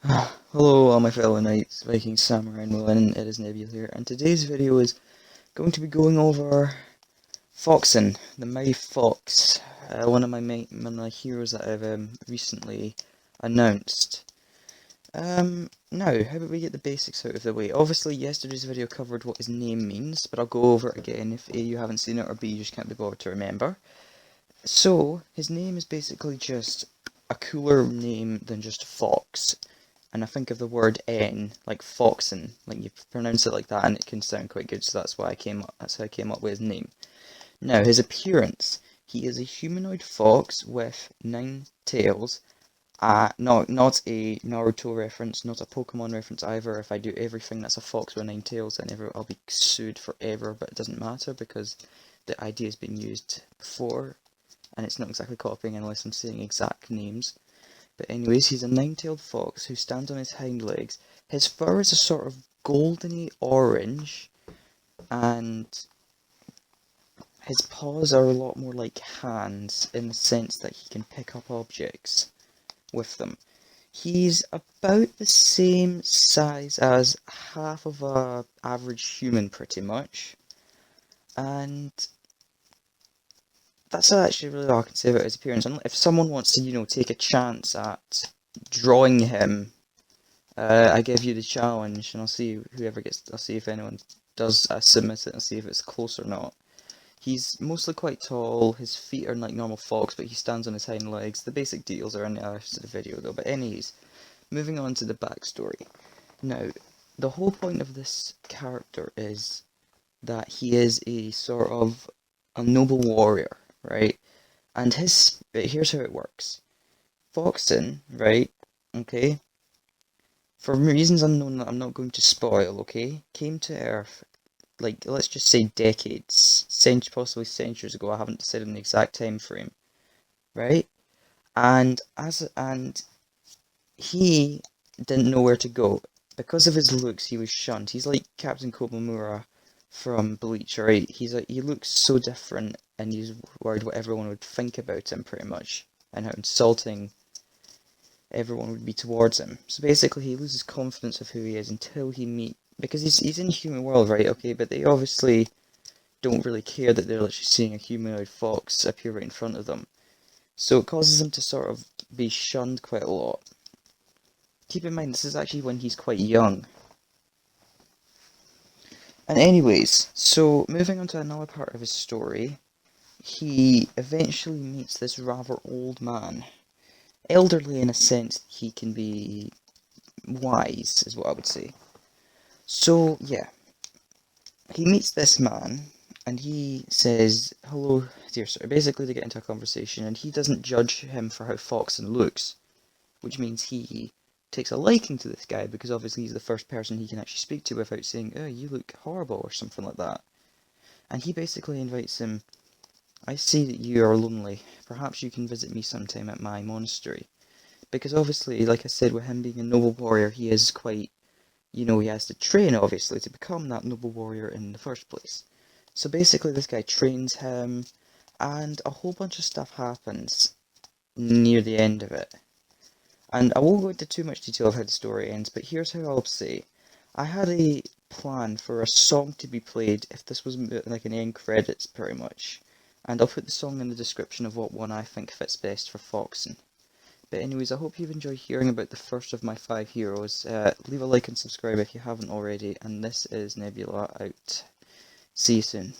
Hello all my fellow knights, Vikings, Samurai and Women, it is Nebula here, and today's video is going to be going over Foxen, the mighty fox, one of my heroes that I've recently announced. Now, how about we get the basics out of the way? Obviously, yesterday's video covered what his name means, but I'll go over it again if A, you haven't seen it, or B, you just can't be bothered to remember. So, his name is basically just a cooler name than just Fox. And I think of the word N, like Foxen, like you pronounce it like that and it can sound quite good, so that's how I came up with his name. Now, his appearance. He is a humanoid fox with 9 tails. Not a Naruto reference, not a Pokemon reference either. If I do everything that's a fox with 9 tails, then I'll be sued forever, but it doesn't matter because the idea has been used before, and it's not exactly copying unless I'm saying exact names. But anyways, he's a 9-tailed fox who stands on his hind legs. His fur is a sort of goldeny orange, and his paws are a lot more like hands in the sense that he can pick up objects with them. He's about the same size as half of a average human, pretty much. And that's actually really all I can say about his appearance. If someone wants to, take a chance at drawing him, I give you the challenge, and I'll see if anyone does submit it and see if it's close or not. He's mostly quite tall, his feet are like normal fox, but he stands on his hind legs. The basic details are in the other side of the video though. But anyways, moving on to the backstory. Now, the whole point of this character is that he is a sort of a noble warrior, right? And here's how it works. Foxen, right? Okay, for reasons unknown that I'm not going to spoil, okay, came to Earth, like, let's just say decades, possibly centuries ago, I haven't decided an exact time frame, right? And he didn't know where to go. Because of his looks, he was shunned. He's like Captain Komamura from Bleach, right? He looks so different, and he's worried what everyone would think about him, pretty much, and how insulting everyone would be towards him. So basically, he loses confidence of who he is until because he's in a human world, right? Okay, but they obviously don't really care that they're literally seeing a humanoid fox appear right in front of them. So it causes him to sort of be shunned quite a lot. Keep in mind, this is actually when he's quite young. And anyways, so moving on to another part of his story, he eventually meets this rather old man. Elderly in a sense, he can be wise, is what I would say. So, yeah, he meets this man, and he says, "Hello, dear sir." Basically, they get into a conversation, and he doesn't judge him for how Foxen looks, which means he takes a liking to this guy, because obviously he's the first person he can actually speak to without saying, "Oh, you look horrible," or something like that. And he basically invites him, "I see that you are lonely. Perhaps you can visit me sometime at my monastery." Because obviously, like I said, with him being a noble warrior, he is quite, he has to train, obviously, to become that noble warrior in the first place. So basically, this guy trains him, and a whole bunch of stuff happens near the end of it. And I won't go into too much detail of how the story ends, but here's how I'll say. I had a plan for a song to be played if this was like an end credits, pretty much. And I'll put the song in the description of what one I think fits best for Foxen. But anyways, I hope you've enjoyed hearing about the first of my 5 heroes. Leave a like and subscribe if you haven't already, and this is Nebula out. See you soon.